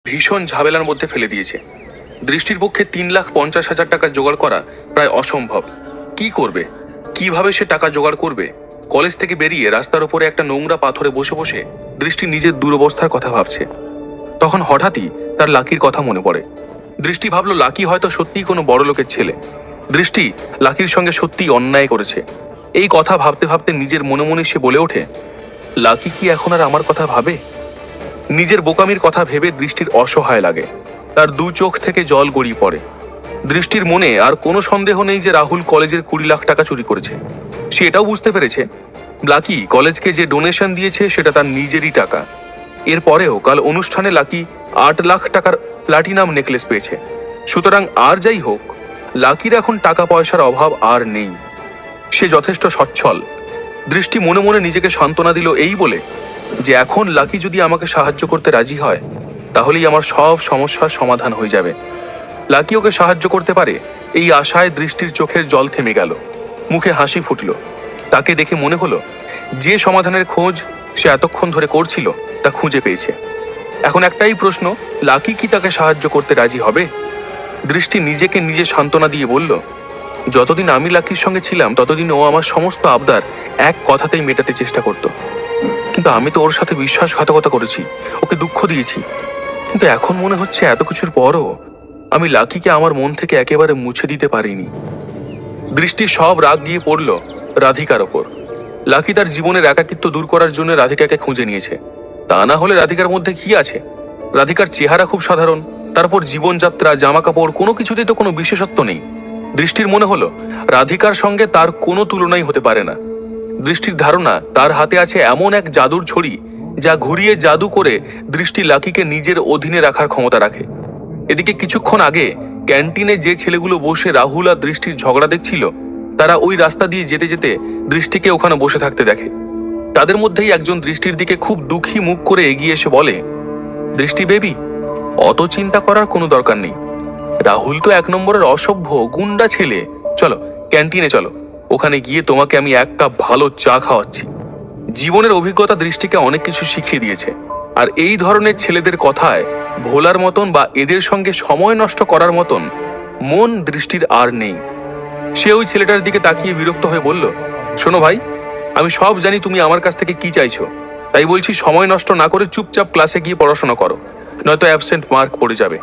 ভীষণ ঝামেলার মধ্যে ফেলে দিয়েছে। দৃষ্টির পক্ষে 3,50,000 টাকা জোগাড় করা প্রায় অসম্ভব। কি করবে, কিভাবে সে টাকা জোগাড় করবে? কলেজ থেকে বেরিয়ে রাস্তার উপরে একটা নোংরা পাথরে বসে বসে দৃষ্টি নিজের দুরবস্থার কথা ভাবছে। তখন হঠাৎই তার লাকির কথা মনে পড়ে। দৃষ্টি ভাবল লাকি হয়তো সত্যিই কোনো বড় লোকের ছেলে। দৃষ্টি লাকির সঙ্গে সত্যিই অন্যায় করেছে। এই কথা ভাবতে ভাবতে নিজের মনে মনে সে বলে ওঠে, লাকি কি এখন আর আমার কথা ভাবে? নিজের বোকামির কথা ভেবে দৃষ্টির অসহায় লাগে। তার দু চোখ থেকে জল গড়িয়ে পড়ে। দৃষ্টির মনে আর কোনো সন্দেহ নেই যে রাহুল কলেজের 20 লাখ টাকা চুরি করেছে। সে এটাও বুঝতে পেরেছে লাকি কলেজকে যে ডোনেশন দিয়েছে সেটা তার নিজেরই টাকা। এরপরেও কাল অনুষ্ঠানে লাকি 8 লাখ টাকার প্লাটিনাম নেকলেস পেয়েছে। সুতরাং আর যাই হোক, লাকির এখন টাকা পয়সার অভাব আর নেই। সে যথেষ্ট সচ্ছল। দৃষ্টি মনে মনে নিজেকে সান্ত্বনা দিল এই বলে যে এখন লাকি যদি আমাকে সাহায্য করতে রাজি হয় তাহলেই আমার সব সমস্যার সমাধান হয়ে যাবে। লাকি ওকে সাহায্য করতে পারে এই আশায় দৃষ্টির চোখের জল থেমে গেল, মুখে হাসি ফুটল। তাকে দেখে মনে হলো যে সমাধানের খোঁজ সে এতক্ষণ ধরে করছিল তা খুঁজে পেয়েছে। এখন একটাই প্রশ্ন, লাকি কি তাকে সাহায্য করতে রাজি হবে? দৃষ্টি নিজেকে নিজে সান্ত্বনা দিয়ে বলল, যতদিন আমি লাকির সঙ্গে ছিলাম ততদিন ও আমার সমস্ত আবদার এক কথাতেই মেটাতে চেষ্টা করত। কিন্তু আমি তো ওর সাথে বিশ্বাসঘাতকতা করেছি, ওকে দুঃখ দিয়েছি। কিন্তু এখন মনে হচ্ছে এত কিছুর পরও আমি লাকিকে আমার মন থেকে একেবারে মুছে দিতে পারিনি। দৃষ্টির সব রাগ গিয়ে পড়ল রাধিকার ওপর। লাকি তার জীবনের একাকিত্ব দূর করার জন্য রাধিকাকে খুঁজে নিয়েছে। তা না হলে রাধিকার মধ্যে কি আছে? রাধিকার চেহারা খুব সাধারণ, তারপর জীবনযাত্রা, জামা কাপড় কোনো কিছুতেই তো কোনো বিশেষত্ব নেই। দৃষ্টির মনে হলো রাধিকার সঙ্গে তার কোনো তুলনাই হতে পারে না। দৃষ্টির ধারণা তার হাতে আছে এমন এক জাদুর ছড়ি যা ঘুরিয়ে জাদু করে দৃষ্টি লাকিকে নিজের অধীনে রাখার ক্ষমতা রাখে। এদিকে কিছুক্ষণ আগে ক্যান্টিনে যে ছেলেগুলো বসে রাহুল আর দৃষ্টির ঝগড়া দেখছিল তারা ওই রাস্তা দিয়ে যেতে যেতে দৃষ্টিকে ওখানে বসে থাকতে দেখে। তাদের মধ্যেই একজন দৃষ্টির দিকে খুব দুঃখী মুখ করে এগিয়ে এসে বলে, দৃষ্টি বেবি, অত চিন্তা করার কোনো দরকার নেই। রাহুল তো 1 নম্বরের অসভ্য গুন্ডা ছেলে। চলো ক্যান্টিনে চলো, ওখানে গিয়ে তোমাকে আমি 1 কাপ ভালো চা খাওয়াচ্ছি। জীবনের অভিজ্ঞতা দৃষ্টিকে অনেক কিছু শিখিয়ে দিয়েছে। আর এই ধরনের ছেলেদের কথায় ভোলার মতন বা এদের সঙ্গে সময় নষ্ট করার মতন মন দৃষ্টির আর নেই। সে ওই ছেলেটার দিকে তাকিয়ে বিরক্ত হয়ে বলল, শোনো ভাই, আমি সব জানি তুমি আমার কাছ থেকে কি চাইছো। তাই বলছি সময় নষ্ট না করে চুপচাপ ক্লাসে গিয়ে পড়াশোনা করো, নয়তো অ্যাবসেন্ট মার্ক পড়ে যাবে।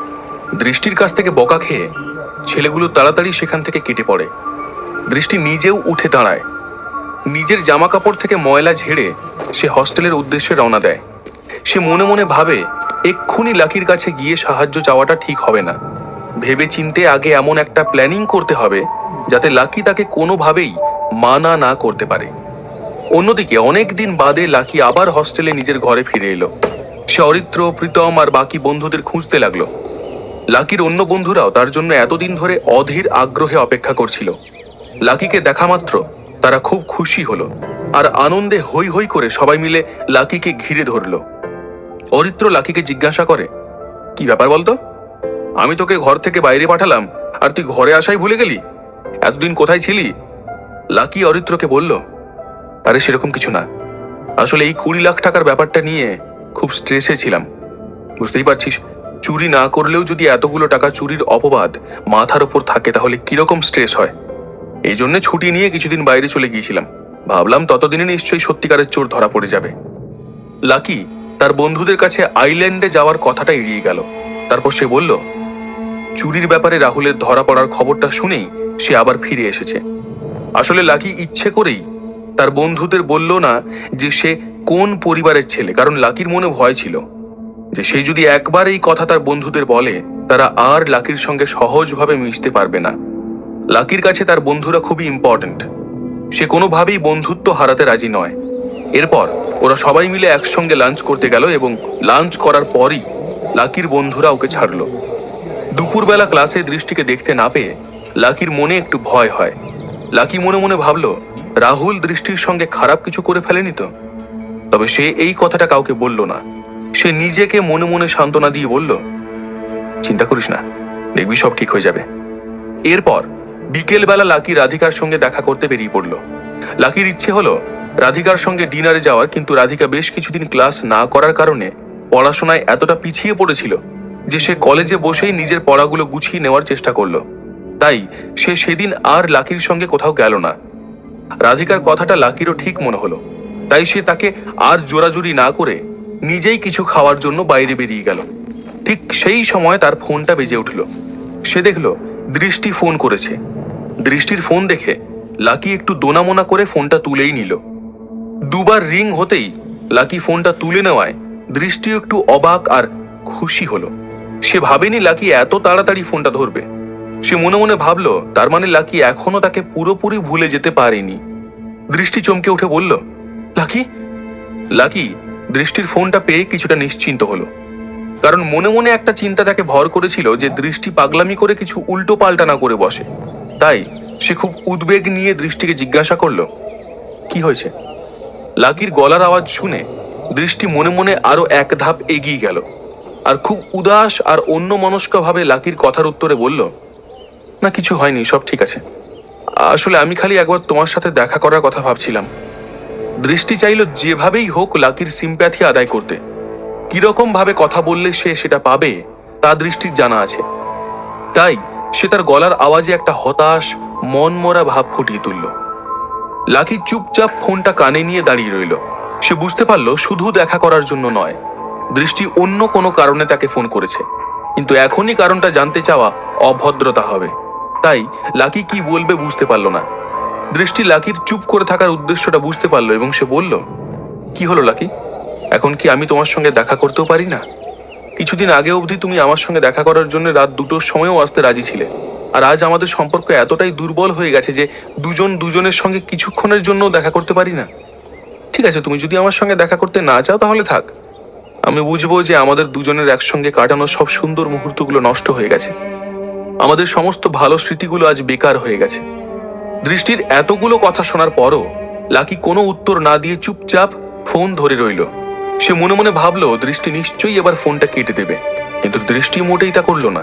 দৃষ্টির কাছ থেকে বকা খেয়ে ছেলেগুলো তাড়াতাড়ি সেখান থেকে কেটে পড়ে। দৃষ্টি নিজেও উঠে দাঁড়ায়। নিজের জামা কাপড় থেকে ময়লা ঝেড়ে সে হস্টেলের উদ্দেশ্যে রওনা দেয়। সে মনে মনে ভাবে এক্ষুনি লাকির কাছে গিয়ে সাহায্য চাওয়াটা ঠিক হবে না। ভেবে চিনতে আগে এমন একটা প্ল্যানিং করতে হবে যাতে লাকি তাকে কোনোভাবেই মানা না করতে পারে। অন্যদিকে অনেক দিন বাদে লাকি আবার হস্টেলে নিজের ঘরে ফিরে এলো। সে অরিত্র, প্রীতম আর বাকি বন্ধুদের খুঁজতে লাগলো। লাকির অন্য বন্ধুরাও তার জন্য এতদিন ধরে অধীর আগ্রহে অপেক্ষা করছিল। লাকিকে দেখা মাত্র তারা খুব খুশি হলো আর আনন্দে হৈ হৈ করে সবাই মিলে লাকিকে ঘিরে ধরলো। অরিত্র লাকিকে জিজ্ঞাসা করে, কি ব্যাপার বলতো? আমি তোকে ঘর থেকে বাইরে পাঠালাম আর তুই ঘরে আসাই ভুলে গেলি? এতদিন কোথায় ছিলি? লাকি অরিত্রকে বলল, আরে সেরকম কিছু না, আসলে এই 20 লাখ টাকার ব্যাপারটা নিয়ে খুব স্ট্রেসে ছিলাম। বুঝতেই পারছিস, চুরি না করলেও যদি এতগুলো টাকা চুরির অপবাদ মাথার ওপর থাকে তাহলে কিরকম স্ট্রেস হয়। এই জন্য ছুটি নিয়ে কিছুদিন বাইরে চলে গিয়েছিলাম। ভাবলাম ততদিনে নিশ্চয়ই সত্যিকারের চোর ধরা পড়ে যাবে। লাকি তার বন্ধুদের কাছে আইল্যান্ডে যাওয়ার কথাটা এড়িয়ে গেল। তারপর সে বলল, চুরির ব্যাপারে রাহুলের ধরা পড়ার খবরটা শুনেই সে আবার ফিরে এসেছে। আসলে লাকি ইচ্ছে করেই তার বন্ধুদের বলল না যে সে কোন পরিবারের ছেলে, কারণ লাকির মনে ভয় ছিল যে সে যদি একবার এই কথা তার বন্ধুদের বলে তারা আর লাকির সঙ্গে সহজভাবে মিশতে পারবে না। লাকির কাছে তার বন্ধুরা খুবই ইম্পর্ট্যান্ট। সে কোনোভাবেই বন্ধুত্ব হারাতে রাজি নয়। এরপর ওরা সবাই মিলে একসঙ্গে লাঞ্চ করতে গেল এবং লাঞ্চ করার পরই লাকির বন্ধুরা ওকে ছাড়লো। দুপুরবেলা ক্লাসে দৃষ্টিকে দেখতে না পেয়ে লাকির মনে একটু ভয় হয়। লাকি মনে মনে ভাবল রাহুল দৃষ্টির সঙ্গে খারাপ কিছু করে ফেলেনি তো। তবে সে এই কথাটা কাউকে বলল না। সে নিজেকে মনে মনে সান্ত্বনা দিয়ে বলল, চিন্তা করিস না, দেখবি সব ঠিক হয়ে যাবে। এরপর বিকেলবেলা লাকি রাধিকার সঙ্গে দেখা করতে বেরিয়ে পড়ল। লাকির ইচ্ছে হলো রাধিকার সঙ্গে ডিনারে যাওয়ার, কিন্তু রাধিকা বেশ কিছুদিন ক্লাস না করার কারণে পড়াশোনায় এতটা পিছিয়ে পড়েছিল যে সে কলেজে বসেই নিজের পড়াগুলো গুছিয়ে নেওয়ার চেষ্টা করলো। তাই সে সেদিন আর লাকির সঙ্গে কোথাও গেল না। রাধিকার কথাটা লাকিরও ঠিক মনে হলো, তাই সে তাকে আর জোরাজুরি না করে নিজেই কিছু খাওয়ার জন্য বাইরে বেরিয়ে গেল। ঠিক সেই সময় তার ফোনটা বেজে উঠল। সে দেখল দৃষ্টি ফোন করেছে। দৃষ্টির ফোন দেখে লাকি একটু দোনামোনা করে ফোনটা তুলেই নিল। দুবার রিং হতেই লাকি ফোনটা তুলে নেওয়ায় দৃষ্টিও একটু অবাক আর খুশি হলো। সে ভাবেনি লাকি এত তাড়াতাড়ি ফোনটা ধরবে। সে মনে মনে ভাবলো তার মানে লাকি এখনো তাকে পুরোপুরি ভুলে যেতে পারেনি। দৃষ্টি চমকে উঠে বলল, লাকি। লাকি দৃষ্টির ফোনটা পেয়ে কিছুটা নিশ্চিন্ত হলো, কারণ মনে মনে একটা চিন্তা তাকে ভর করেছিল যে দৃষ্টি পাগলামি করে কিছু উল্টো পাল্টা না করে বসে। তাই সে খুব উদ্বেগ নিয়ে দৃষ্টিকে জিজ্ঞাসা করলো, কি হয়েছে? লাকির গলার আওয়াজ শুনে দৃষ্টি মনে মনে আরো এক ধাপ এগিয়ে গেল আর খুব উদাস আর অন্যমনস্ক ভাবে লাকির কথার উত্তরে বলল, না কিছু হয়নি, সব ঠিক আছে। আসলে আমি খালি একবার তোমার সাথে দেখা করার কথা ভাবছিলাম। দৃষ্টি চাইল যেভাবেই হোক লাকির সিম্প্যাথি আদায় করতে। কিরকম ভাবে কথা বললে সে সেটা পাবে তা দৃষ্টির জানা আছে। তাই সে তার গলার আওয়াজে একটা হতাশ মনমরা ভাব ফুটিয়ে তুলল। লাকি চুপচাপ ফোনটা কানে নিয়ে দাঁড়িয়ে রইল। সে বুঝতে পারল শুধু দেখা করার জন্য নয়, দৃষ্টি অন্য কোনো কারণে তাকে ফোন করেছে। কিন্তু এখনই কারণটা জানতে চাওয়া অভদ্রতা হবে। তাই লাকি কি বলবে বুঝতে পারল না। দৃষ্টি লাকির চুপ করে থাকার উদ্দেশ্যটা বুঝতে পারলো এবং সে বলল, কি হলো লাকি? এখন কি আমি তোমার সঙ্গে দেখা করতেও পারি না? কিছুদিন আগে অবধি তুমি আমার সঙ্গে দেখা করার জন্য রাত 2টোর সময়ও আসতে রাজি ছিলে, আর আজ আমাদের সম্পর্ক এতটাই দুর্বল হয়ে গেছে যে দুজন দুজনের সঙ্গে কিছুক্ষণের জন্য দেখা করতে পারি না। ঠিক আছে, তুমি যদি আমার সঙ্গে দেখা করতে না চাও তাহলে থাক। আমি বুঝবো যে আমাদের দুজনের একসঙ্গে কাটানো সব সুন্দর মুহূর্তগুলো নষ্ট হয়ে গেছে। আমাদের সমস্ত ভালো স্মৃতিগুলো আজ বেকার হয়ে গেছে। দৃষ্টির এতগুলো কথা শোনার পরও লাকি কোনো উত্তর না দিয়ে চুপচাপ ফোন ধরে রইল। সে মনে মনে ভাবলো দৃষ্টি নিশ্চয়ই এবার ফোনটা কেটে দেবে, কিন্তু দৃষ্টি মোটেই তা করলো না।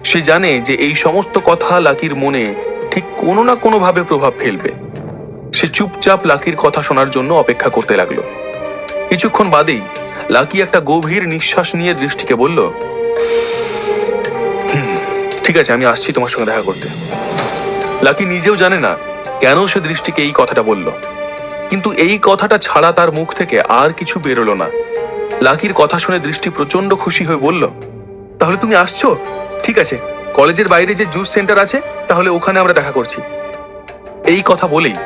সে জানে যে এই সমস্ত কথা লাকির মনে ঠিক কোনো না কোনো ভাবে প্রভাব ফেলবে। সে চুপচাপ লাকির কথা শোনার জন্য অপেক্ষা করতে লাগলো। কিছুক্ষণ বাদেই লাকি একটা গভীর নিঃশ্বাস নিয়ে দৃষ্টিকে বলল, ঠিক আছে, আমি আসছি তোমার সঙ্গে দেখা করতে। লাকি নিজেও জানে না কেন সে দৃষ্টিকে এই কথাটা বলল, কিন্তু এই কথাটা ছাড়া তার মুখ থেকে আর কিছু বেরোলো না। লাকির কথা শুনে দৃষ্টি প্রচন্ড খুশি হয়ে বলল, তাহলে তুমি আসছো? ঠিক আছে, কলেজের বাইরে যে জুস সেন্টার আছে তাহলে ওখানে আমরা দেখা করছি। এই কথা বলেই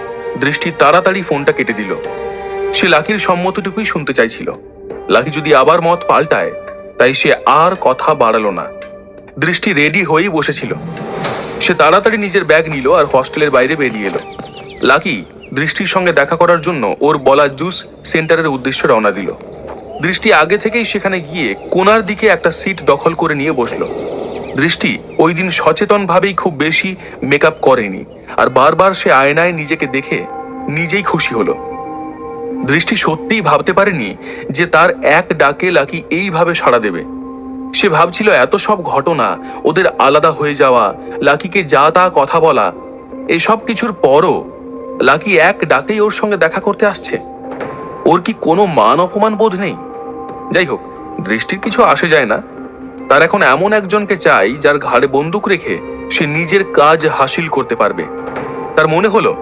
দৃষ্টি তাড়াতাড়ি ফোনটা কেটে দিল। সে লাকির সম্মতিটুকুই শুনতে চাইছিল। লাকি যদি আবার মত পাল্টায়, তাই সে আর কথা বাড়ালো না। দৃষ্টি রেডি হয়েই বসেছিল। সে তাড়াতাড়ি নিজের ব্যাগ নিল আর হস্টেলের বাইরে বেরিয়ে এলো। লাকি দৃষ্টির সঙ্গে দেখা করার জন্য ওর বলা জুস সেন্টারের উদ্দেশ্যে রওনা দিল। দৃষ্টি আগে থেকেই সেখানে গিয়ে কোনার দিকে একটা সিট দখল করে নিয়ে বসলো। দৃষ্টি ওই দিন সচেতনভাবেই খুব বেশি মেকআপ করেনি, আর বারবার সে আয়নায় নিজেকে দেখে নিজেই খুশি হলো। দৃষ্টি সত্যিই ভাবতে পারেনি যে তার এক ডাকে লাকি এইভাবে সাড়া দেবে। সে ভাবছিল এত সব ঘটনা, ওদের আলাদা হয়ে যাওয়া, লাকিকে যা তা কথা বলা, এসব কিছুর পরও লাকি এক ডাকেই ওর সঙ্গে দেখা করতে আসছে। ওর কি কোনো মান অপমান বোধ নেই? যাই হোক, দৃষ্টির কিছু আসে যায় না। তার এখন এমন একজনকে চাই যার ঘাড়ে বন্দুক রেখে সে নিজের কাজ হাসিল করতে পারবে। তার মনে হলো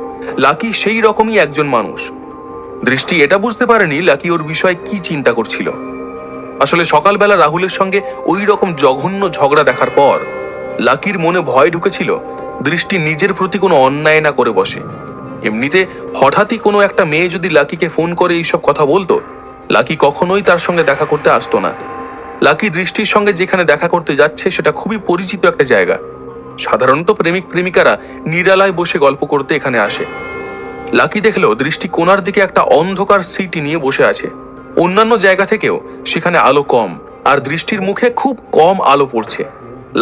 লাকি সেই রকমই একজন মানুষ। দৃষ্টি এটা বুঝতে পারেনি লাকি ওর বিষয়ে কি চিন্তা করছিল। আসলে সকালবেলা রাহুলের সঙ্গে ওই রকম জঘন্য ঝগড়া দেখার পর লাকির মনে ভয় ঢুকেছিল দৃষ্টি নিজের প্রতি কোনো অন্যায় না করে বসে। এমনিতে হঠাৎই কোনো একটা মেয়ে যদি লাকিকে ফোন করে এইসব কথা বলতো, লাকি কখনোই তার সঙ্গে দেখা করতে আসতো না। লাকি দৃষ্টির সঙ্গে যেখানে দেখা করতে যাচ্ছে সেটা খুবই পরিচিত একটা জায়গা। সাধারণত প্রেমিক প্রেমিকারা নিরালায় বসে গল্প করতে এখানে আসে। লাকি দেখলো দৃষ্টি কোনার দিকে একটা অন্ধকার সিট নিয়ে বসে আছে। অন্যান্য জায়গা থেকেও সেখানে আলো কম, আর দৃষ্টির মুখে খুব কম আলো পড়ছে।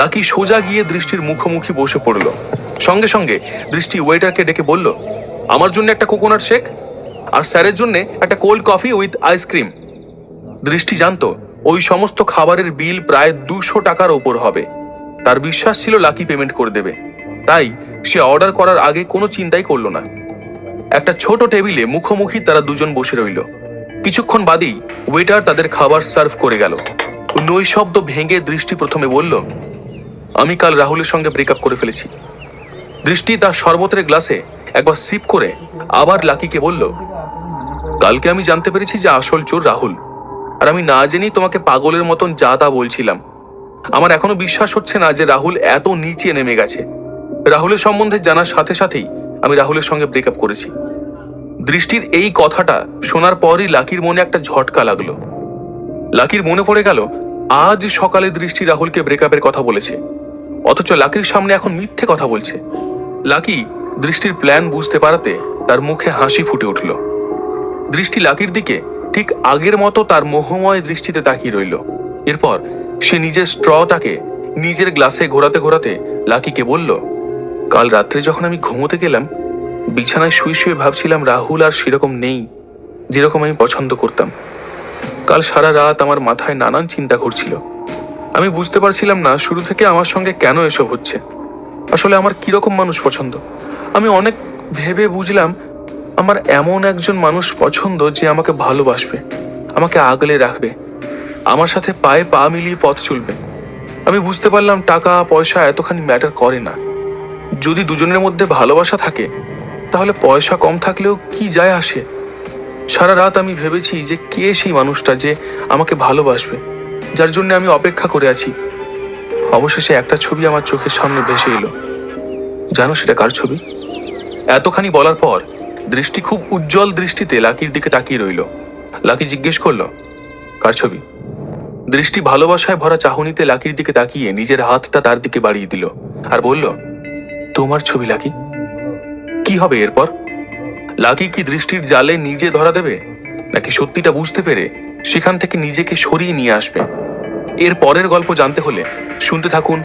লাকি সোজা গিয়ে দৃষ্টির মুখোমুখি বসে পড়ল। সঙ্গে সঙ্গে দৃষ্টি ওয়েটারকে ডেকে বলল, আমার জন্য একটা কোকোনাট শেক, আর স্যারের জন্য একটা কোল্ড কফি উইথ আইসক্রিম। দৃষ্টি জানতো ওই সমস্ত খাবারের বিল প্রায় 200 টাকার ওপর হবে। তার বিশ্বাস ছিল লাকি পেমেন্ট করে দেবে, তাই সে অর্ডার করার আগে কোনো চিন্তাই করলো না। একটা ছোট টেবিলে মুখোমুখি তারা দুজন বসে রইল। কিছুক্ষণ বাদেই ওয়েটার তাদের খাবার সার্ভ করে গেল। নৈশব্দ ভেঙে দৃষ্টি প্রথমে বলল, আমি কাল রাহুলের সঙ্গে ব্রেকআপ করে ফেলেছি। দৃষ্টি তার শরবতের গ্লাসে একবার সিপ করে আবার লাকিকে বলল, কালকে আমি জানতে পেরেছি যে আসল চোর রাহুল, আর আমি না জেনেই তোমাকে পাগলের মতন যা তা বলছিলাম। আমার এখনো বিশ্বাস হচ্ছে না যে রাহুল এত নিচে নেমে গেছে। রাহুলের সম্বন্ধে জানার সাথে সাথেই আমি রাহুলের সঙ্গে ব্রেকআপ করেছি। দৃষ্টির এই কথাটা শোনার পরই লাকির মনে একটা ঝটকা লাগলো। লাকির মনে পড়ে গেল আজ সকালে দৃষ্টি রাহুলকে ব্রেকআপের কথা বলেছে, অথচ লাকির সামনে এখন মিথ্যে কথা বলছে। লাকি দৃষ্টির প্ল্যান বুঝতে পারাতে তার মুখে হাসি ফুটে উঠল। দৃষ্টি লাকির দিকে ঠিক আগের মতো তার মোহময় দৃষ্টিতে তাকিয়ে রইল। এরপর সে নিজের স্ট্রটাকে নিজের গ্লাসে ঘোরাতে ঘোরাতে লাকিকে বলল, কাল রাত্রে যখন আমি ঘুমোতে গেলাম, বিছানায় শুয়ে শুয়ে ভাবছিলাম রাহুল আর সেরকম নেই যেরকম আমি পছন্দ করতাম। কাল সারা রাত আমার মাথায় নানান চিন্তা ঘুরছিল। আমি বুঝতে পারছিলাম না শুরু থেকে আমার সঙ্গে কেন এসব হচ্ছে। আসলে আমার কিরকম মানুষ পছন্দ। আমি অনেক ভেবে বুঝলাম আমার এমন একজন মানুষ পছন্দ যে আমাকে ভালোবাসবে, আমাকে আগলে রাখবে, আমার সাথে পায়ে পা মিলিয়ে পথ চলবে। আমি বুঝতে পারলাম টাকা পয়সা এতখানি ম্যাটার করে না। যদি দুজনের মধ্যে ভালোবাসা থাকে তাহলে পয়সা কম থাকলেও কি যায় আসে। সারা রাত আমি ভেবেছি যে কে সেই মানুষটা যে আমাকে ভালোবাসবে, যার জন্য আমি অপেক্ষা করে আছি। অবশেষে একটা ছবি আমার চোখের সামনে ভেসে এলো। জানো সেটা কার ছবি? এতখানি বলার পর দৃষ্টি খুব উজ্জ্বল দৃষ্টিতে লাকির দিকে তাকিয়ে রইল। লাকি জিজ্ঞেস করলো, কার ছবি? দৃষ্টি ভালোবাসায় ভরা চাহনিতে লাকির দিকে তাকিয়ে নিজের হাতটা তার দিকে বাড়িয়ে দিল আর বলল, তোমার ছবি লাকি। কি হবে এরপর? লাকি কি দৃষ্টির জালে নিজে ধরা দেবে, নাকি সত্যিটা বুঝতে পেরে সেখান থেকে নিজেকে সরিয়ে নিয়ে আসবে? এর পরের গল্প জানতে হলে শুনতে থাকুন